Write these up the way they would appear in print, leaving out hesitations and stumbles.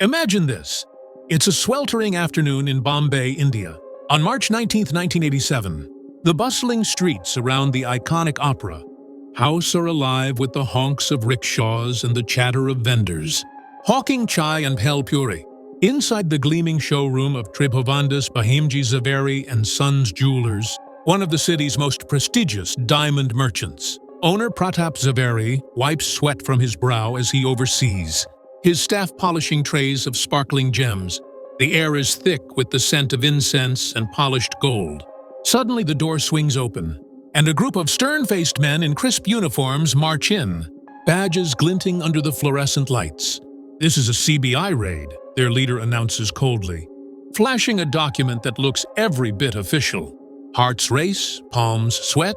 Imagine this. It's a sweltering afternoon in Bombay, India. On March 19, 1987, the bustling streets around the iconic opera house are alive with the honks of rickshaws and the chatter of vendors, hawking chai and bhel puri. Inside the gleaming showroom of Tribhovandas Bhimji Zaveri and Sons Jewellers, one of the city's most prestigious diamond merchants, owner Pratap Zaveri wipes sweat from his brow as he oversees his staff polishing trays of sparkling gems. The air is thick with the scent of incense and polished gold. Suddenly the door swings open, and a group of stern-faced men in crisp uniforms march in, badges glinting under the fluorescent lights. "This is a CBI raid," their leader announces coldly, flashing a document that looks every bit official. Hearts race, palms sweat.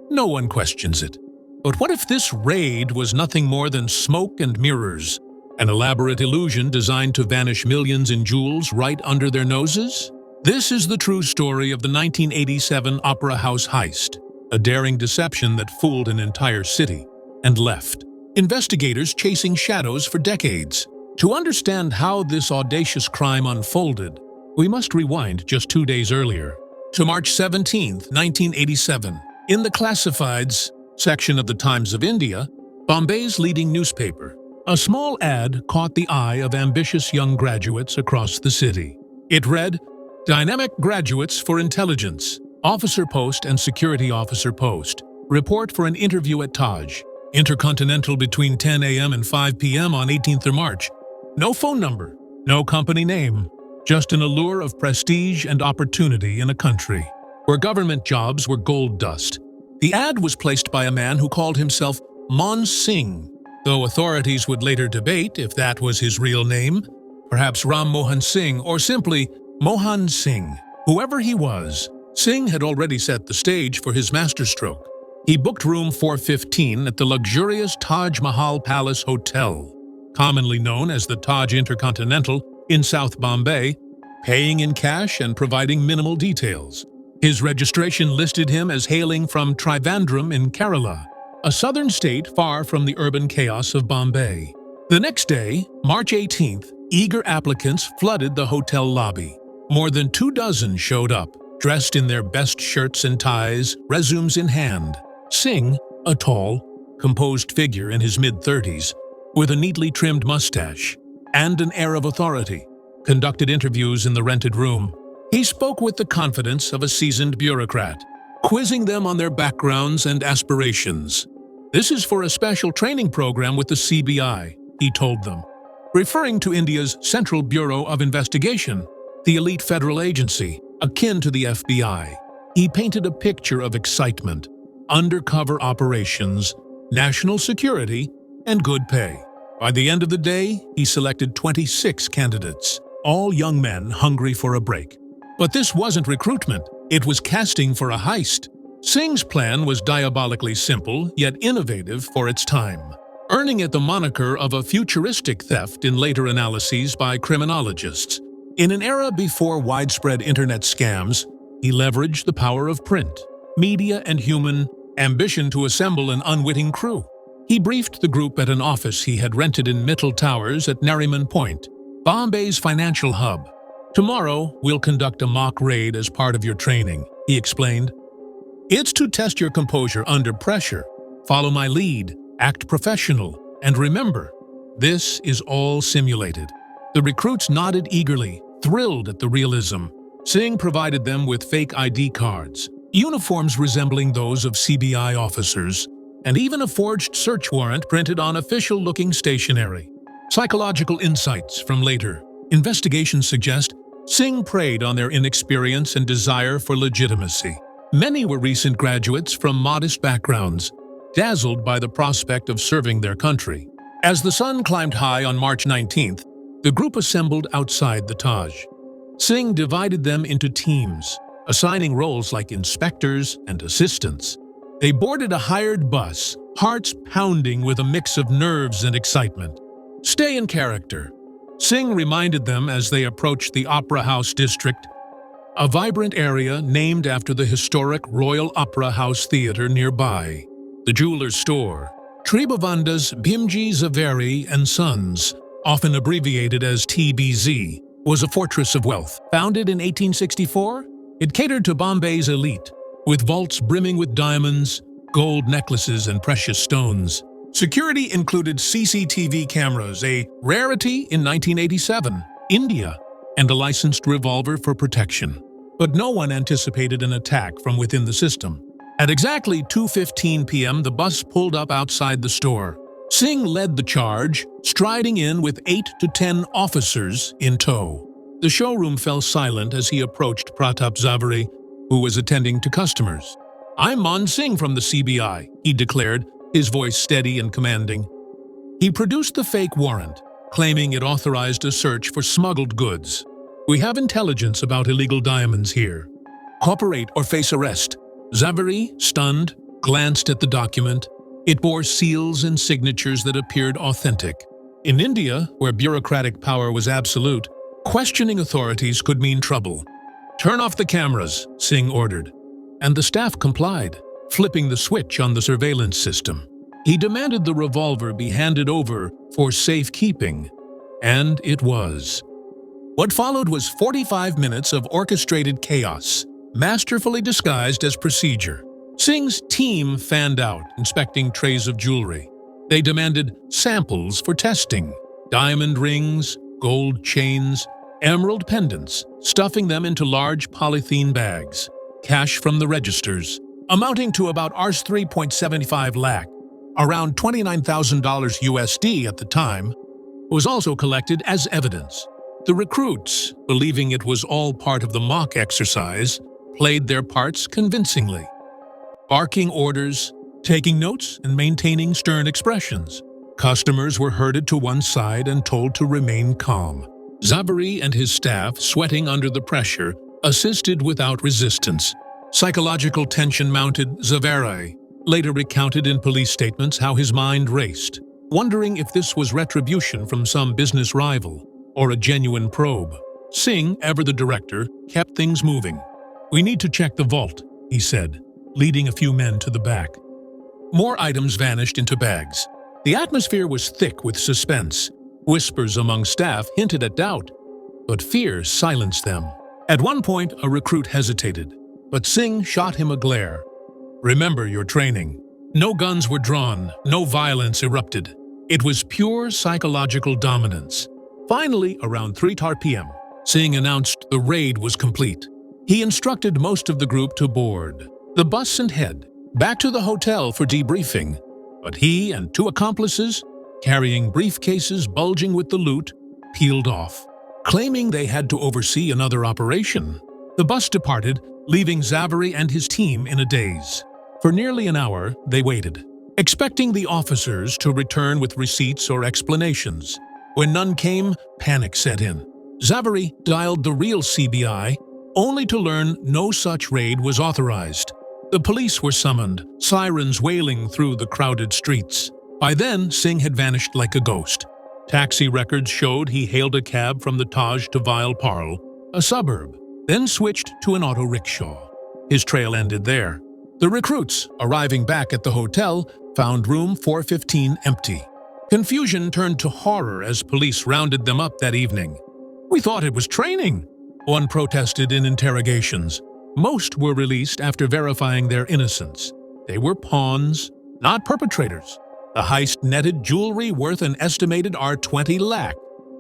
No one questions it. But what if this raid was nothing more than smoke and mirrors? An elaborate illusion designed to vanish millions in jewels right under their noses? This is the true story of the 1987 Opera House heist, a daring deception that fooled an entire city and left investigators chasing shadows for decades. To understand how this audacious crime unfolded, we must rewind just 2 days earlier, to March 17, 1987. In the Classifieds section of the Times of India, Bombay's leading newspaper, a small ad caught the eye of ambitious young graduates across the city. It read, "Dynamic graduates for intelligence, officer post and security officer post. Report for an interview at Taj, Intercontinental between 10 a.m. and 5 p.m. on 18th of March. No phone number, no company name, just an allure of prestige and opportunity in a country where government jobs were gold dust." The ad was placed by a man who called himself Mon Singh, though authorities would later debate if that was his real name, perhaps Ram Mohan Singh or simply Mohan Singh. Whoever he was, Singh had already set the stage for his masterstroke. He booked room 415 at the luxurious Taj Mahal Palace Hotel, commonly known as the Taj Intercontinental in South Bombay, paying in cash and providing minimal details. His registration listed him as hailing from Trivandrum in Kerala, a southern state far from the urban chaos of Bombay. The next day, March 18th, eager applicants flooded the hotel lobby. More than 24 showed up, dressed in their best shirts and ties, resumes in hand. Singh, a tall, composed figure in his mid-30s, with a neatly trimmed mustache and an air of authority, conducted interviews in the rented room. He spoke with the confidence of a seasoned bureaucrat, quizzing them on their backgrounds and aspirations. "This is for a special training program with the CBI," he told them, referring to India's Central Bureau of Investigation, the elite federal agency, akin to the FBI. He painted a picture of excitement, undercover operations, national security, and good pay. By the end of the day, he selected 26 candidates, all young men hungry for a break. But this wasn't recruitment, it was casting for a heist. Singh's plan was diabolically simple, yet innovative for its time, earning it the moniker of a futuristic theft in later analyses by criminologists. In an era before widespread internet scams, he leveraged the power of print, media, and human ambition to assemble an unwitting crew. He briefed the group at an office he had rented in Mittal Towers at Nariman Point, Bombay's financial hub. "Tomorrow, we'll conduct a mock raid as part of your training," he explained. "It's to test your composure under pressure. Follow my lead, act professional, and remember, this is all simulated." The recruits nodded eagerly, thrilled at the realism. Singh provided them with fake ID cards, uniforms resembling those of CBI officers, and even a forged search warrant printed on official-looking stationery. Psychological insights from later investigations suggest Singh preyed on their inexperience and desire for legitimacy. Many were recent graduates from modest backgrounds, dazzled by the prospect of serving their country. As the sun climbed high on March 19th, the group assembled outside the Taj. Singh divided them into teams, assigning roles like inspectors and assistants. They boarded a hired bus, hearts pounding with a mix of nerves and excitement. "Stay in character," Singh reminded them as they approached the Opera House district, a vibrant area named after the historic Royal Opera House Theatre nearby. The jeweler's store, Tribhovandas Bhimji Zaveri and Sons, often abbreviated as TBZ, was a fortress of wealth. Founded in 1864, it catered to Bombay's elite, with vaults brimming with diamonds, gold necklaces, and precious stones. Security included CCTV cameras, a rarity in 1987, India, and a licensed revolver for protection. But no one anticipated an attack from within the system. At exactly 2:15 p.m., the bus pulled up outside the store. Singh led the charge, striding in with 8 to 10 officers in tow. The showroom fell silent as he approached Pratap Zaveri, who was attending to customers. "I'm Mon Singh from the CBI," he declared, his voice steady and commanding. He produced the fake warrant, claiming it authorized a search for smuggled goods. "We have intelligence about illegal diamonds here. Cooperate or face arrest." Zaveri, stunned, glanced at the document. It bore seals and signatures that appeared authentic. In India, where bureaucratic power was absolute, questioning authorities could mean trouble. "Turn off the cameras," Singh ordered, and the staff complied, flipping the switch on the surveillance system. He demanded the revolver be handed over for safekeeping, and it was. What followed was 45 minutes of orchestrated chaos, masterfully disguised as procedure. Singh's team fanned out, inspecting trays of jewelry. They demanded samples for testing: diamond rings, gold chains, emerald pendants, stuffing them into large polythene bags. Cash from the registers, amounting to about Rs 3.75 lakh, around $29,000 USD at the time, was also collected as evidence. The recruits, believing it was all part of the mock exercise, played their parts convincingly, barking orders, taking notes, and maintaining stern expressions. Customers were herded to one side and told to remain calm. Zaveri and his staff, sweating under the pressure, assisted without resistance. Psychological tension mounted. Zaveri later recounted in police statements how his mind raced, wondering if this was retribution from some business rival or a genuine probe. Singh, ever the director, kept things moving. "We need to check the vault," he said, leading a few men to the back. More items vanished into bags. The atmosphere was thick with suspense. Whispers among staff hinted at doubt, but fear silenced them. At one point, a recruit hesitated, but Singh shot him a glare. "Remember your training." No guns were drawn, no violence erupted. It was pure psychological dominance. Finally, around 3:00 p.m., Singh announced the raid was complete. He instructed most of the group to board the bus and head back to the hotel for debriefing, but he and 2 accomplices, carrying briefcases bulging with the loot, peeled off, claiming they had to oversee another operation. The bus departed, leaving Zaveri and his team in a daze. For nearly an hour, they waited, expecting the officers to return with receipts or explanations. When none came, panic set in. Zaveri dialed the real CBI, only to learn no such raid was authorized. The police were summoned, sirens wailing through the crowded streets. By then, Singh had vanished like a ghost. Taxi records showed he hailed a cab from the Taj to Vileparle, a suburb, then switched to an auto rickshaw. His trail ended there. The recruits, arriving back at the hotel, found room 415 empty. Confusion turned to horror as police rounded them up that evening. "We thought it was training," one protested in interrogations. Most were released after verifying their innocence. They were pawns, not perpetrators. The heist netted jewelry worth an estimated R20 lakh,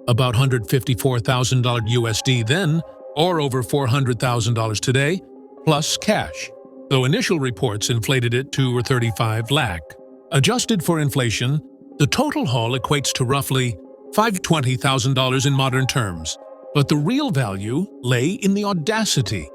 about $154,000 USD then, or over $400,000 today, plus cash, though initial reports inflated it to 35 lakh. Adjusted for inflation, the total haul equates to roughly $520,000 in modern terms. But the real value lay in the audacity,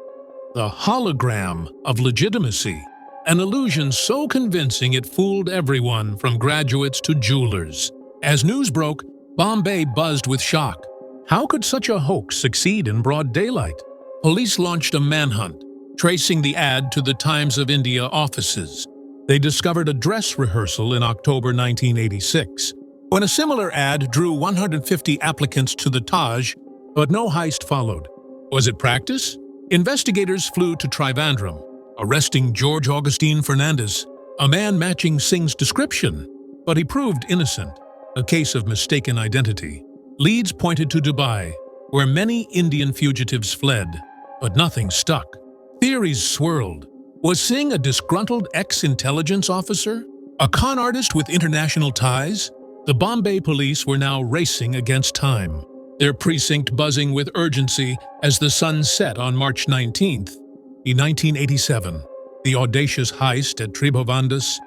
the hologram of legitimacy, an illusion so convincing it fooled everyone from graduates to jewelers. As news broke, Bombay buzzed with shock. How could such a hoax succeed in broad daylight? Police launched a manhunt, tracing the ad to the Times of India offices. They discovered a dress rehearsal in October 1986, when a similar ad drew 150 applicants to the Taj, but no heist followed. Was it practice? Investigators flew to Tribhovandas, arresting George Augustine Fernandez, a man matching Singh's description, but he proved innocent, a case of mistaken identity. Leads pointed to Dubai, where many Indian fugitives fled, but nothing stuck. Theories swirled. Was Singh a disgruntled ex-intelligence officer? A con artist with international ties? The Bombay police were now racing against time, their precinct buzzing with urgency as the sun set on March 19th. In 1987, the audacious heist at Tribhovandas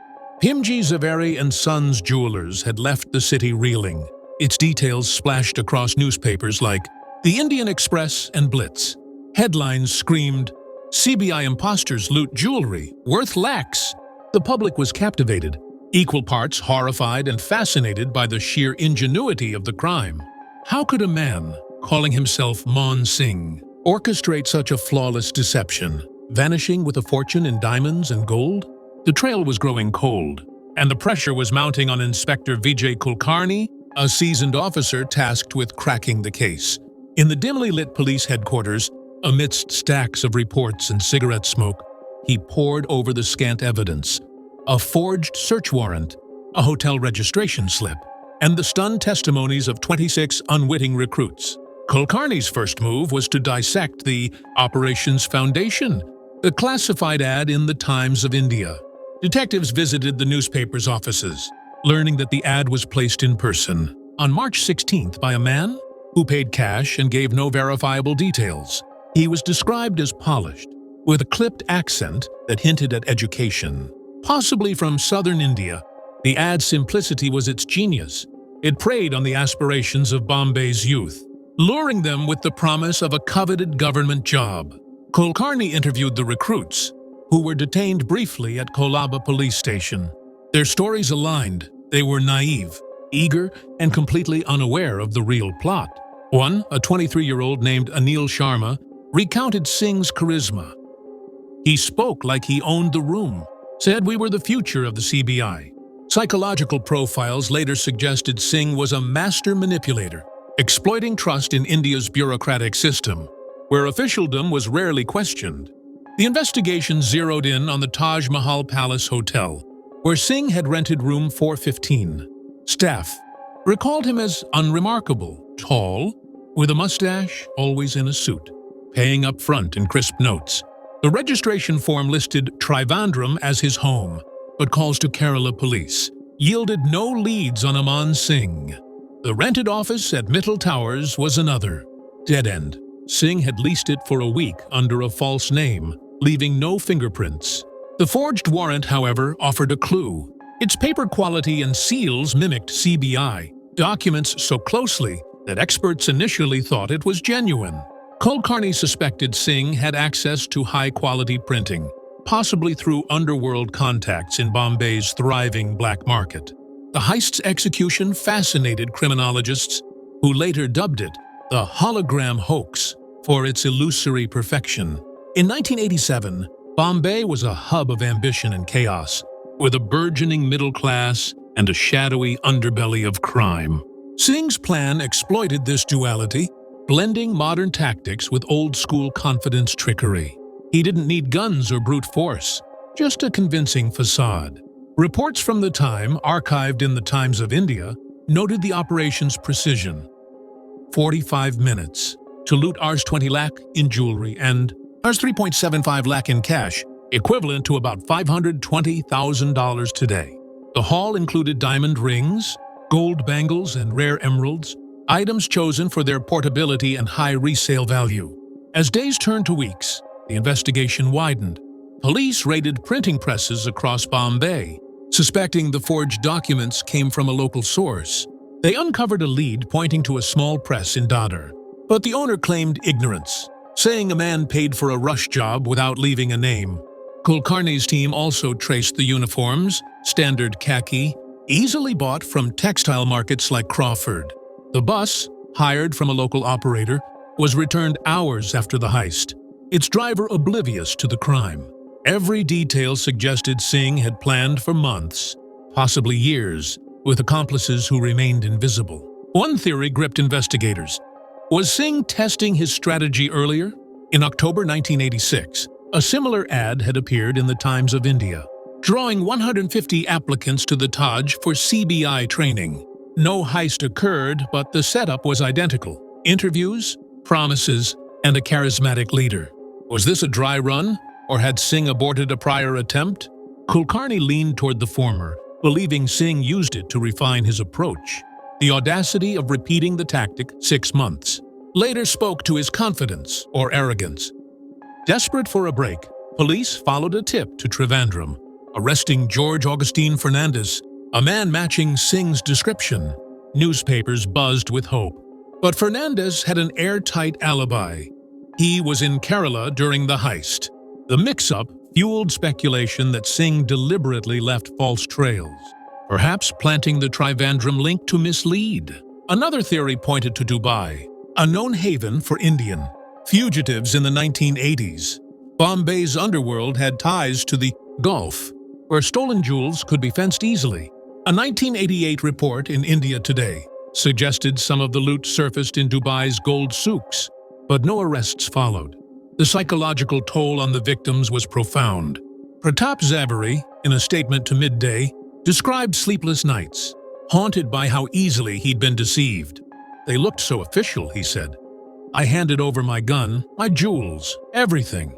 Bhimji Zaveri and Sons Jewellers had left the city reeling. Its details splashed across newspapers like The Indian Express and Blitz. Headlines screamed, "CBI imposters loot jewelry, worth lakhs." The public was captivated, equal parts horrified and fascinated by the sheer ingenuity of the crime. How could a man, calling himself Mon Singh, orchestrate such a flawless deception, vanishing with a fortune in diamonds and gold? The trail was growing cold, and the pressure was mounting on Inspector Vijay Kulkarni, a seasoned officer tasked with cracking the case. In the dimly lit police headquarters, amidst stacks of reports and cigarette smoke, he pored over the scant evidence: a forged search warrant, a hotel registration slip, and the stunned testimonies of 26 unwitting recruits. Kulkarni's first move was to dissect the Operations Foundation, a classified ad in the Times of India. Detectives visited the newspaper's offices, learning that the ad was placed in person on March 16th by a man who paid cash and gave no verifiable details. He was described as polished, with a clipped accent that hinted at education. Possibly from southern India, the ad's simplicity was its genius. It preyed on the aspirations of Bombay's youth, luring them with the promise of a coveted government job. Kulkarni interviewed the recruits, who were detained briefly at Kolaba police station. Their stories aligned. They were naive, eager, and completely unaware of the real plot. One, a 23-year-old named Anil Sharma, recounted Singh's charisma. He spoke like he owned the room, said we were the future of the CBI. Psychological profiles later suggested Singh was a master manipulator, exploiting trust in India's bureaucratic system, where officialdom was rarely questioned. The investigation zeroed in on the Taj Mahal Palace Hotel, where Singh had rented room 415. Staff recalled him as unremarkable, tall, with a mustache, always in a suit, paying up front in crisp notes. The registration form listed Trivandrum as his home, but calls to Kerala police yielded no leads on Mon Singh. The rented office at Mittal Towers was another dead end. Singh had leased it for a week under a false name, leaving no fingerprints. The forged warrant, however, offered a clue. Its paper quality and seals mimicked CBI documents so closely that experts initially thought it was genuine. Kulkarni suspected Singh had access to high-quality printing, possibly through underworld contacts in Bombay's thriving black market. The heist's execution fascinated criminologists, who later dubbed it the Hologram Hoax for its illusory perfection. In 1987, Bombay was a hub of ambition and chaos, with a burgeoning middle class and a shadowy underbelly of crime. Singh's plan exploited this duality, blending modern tactics with old-school confidence trickery. He didn't need guns or brute force, just a convincing facade. Reports from the time, archived in the Times of India, noted the operation's precision. 45 minutes to loot Rs 20 lakh in jewelry and Rs 3.75 lakh in cash, equivalent to about $520,000 today. The haul included diamond rings, gold bangles, and rare emeralds, items chosen for their portability and high resale value. As days turned to weeks, the investigation widened. Police raided printing presses across Bombay, suspecting the forged documents came from a local source. They uncovered a lead pointing to a small press in Dadar, but the owner claimed ignorance, saying a man paid for a rush job without leaving a name. Kulkarni's team also traced the uniforms, standard khaki, easily bought from textile markets like Crawford. The bus, hired from a local operator, was returned hours after the heist, its driver oblivious to the crime. Every detail suggested Singh had planned for months, possibly years, with accomplices who remained invisible. One theory gripped investigators. Was Singh testing his strategy earlier? In October 1986, a similar ad had appeared in the Times of India, drawing 150 applicants to the Taj for CBI training. No heist occurred, but the setup was identical. Interviews, promises, and a charismatic leader. Was this a dry run, or had Singh aborted a prior attempt? Kulkarni leaned toward the former, believing Singh used it to refine his approach. The audacity of repeating the tactic 6 months later spoke to his confidence or arrogance. Desperate for a break, police followed a tip to Trivandrum, arresting George Augustine Fernandez, a man matching Singh's description. Newspapers buzzed with hope. But Fernandez had an airtight alibi. He was in Kerala during the heist. The mix-up fueled speculation that Singh deliberately left false trails, perhaps planting the Trivandrum link to mislead. Another theory pointed to Dubai, a known haven for Indian fugitives in the 1980s. Bombay's underworld had ties to the Gulf, where stolen jewels could be fenced easily. A 1988 report in India Today suggested some of the loot surfaced in Dubai's gold souks, but no arrests followed. The psychological toll on the victims was profound. Pratap Zaveri, in a statement to Midday, described sleepless nights, haunted by how easily he'd been deceived. "They looked so official," he said. "I handed over my gun, my jewels, everything."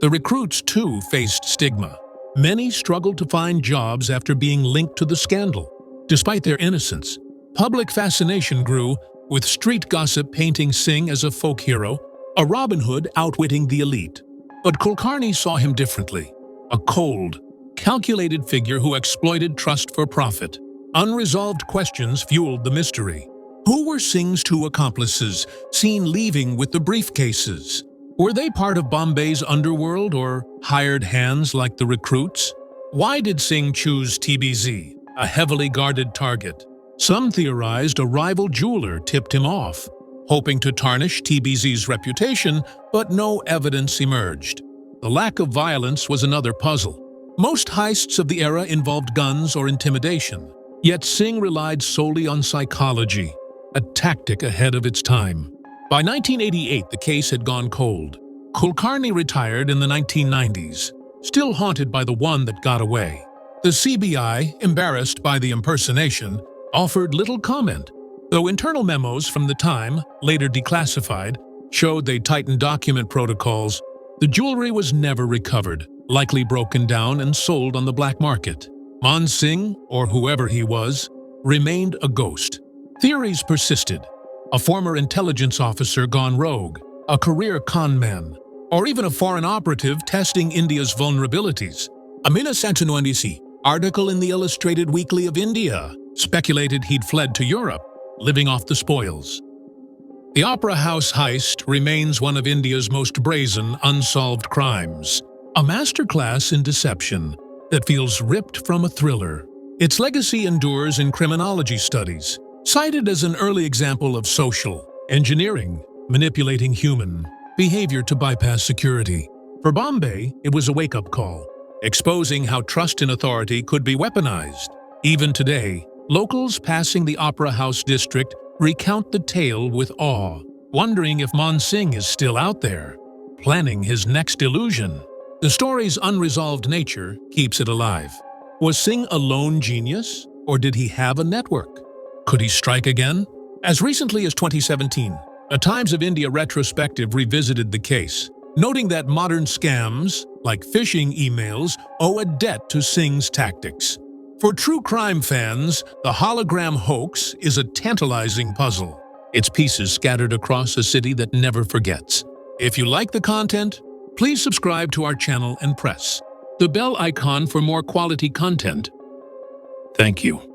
The recruits, too, faced stigma. Many struggled to find jobs after being linked to the scandal. Despite their innocence, public fascination grew, with street gossip painting Singh as a folk hero, a Robin Hood outwitting the elite. But Kulkarni saw him differently. A cold, calculated figure who exploited trust for profit. Unresolved questions fueled the mystery. Who were Singh's 2 accomplices, seen leaving with the briefcases? Were they part of Bombay's underworld or hired hands like the recruits? Why did Singh choose TBZ, a heavily guarded target? Some theorized a rival jeweler tipped him off, hoping to tarnish TBZ's reputation, but no evidence emerged. The lack of violence was another puzzle. Most heists of the era involved guns or intimidation, yet Singh relied solely on psychology, a tactic ahead of its time. By 1988, the case had gone cold. Kulkarni retired in the 1990s, still haunted by the one that got away. The CBI, embarrassed by the impersonation, offered little comment, though internal memos from the time, later declassified, showed they tightened document protocols. The jewelry was never recovered, likely broken down and sold on the black market. Mon Singh, or whoever he was, remained a ghost. Theories persisted. A former intelligence officer gone rogue, a career con man, or even a foreign operative testing India's vulnerabilities. A 1990 article in the Illustrated Weekly of India speculated he'd fled to Europe, living off the spoils. The Opera House heist remains one of India's most brazen, unsolved crimes, a masterclass in deception that feels ripped from a thriller. Its legacy endures in criminology studies, cited as an early example of social engineering, manipulating human behavior to bypass security. For Bombay, it was a wake-up call, exposing how trust in authority could be weaponized. Even today, locals passing the Opera House district recount the tale with awe, wondering if Mon Singh is still out there, planning his next illusion. The story's unresolved nature keeps it alive. Was Singh a lone genius, or did he have a network? Could he strike again? As recently as 2017, a Times of India retrospective revisited the case, noting that modern scams, like phishing emails, owe a debt to Singh's tactics. For true crime fans, the Hologram Hoax is a tantalizing puzzle, its pieces scattered across a city that never forgets. If you like the content, please subscribe to our channel and press the bell icon for more quality content. Thank you.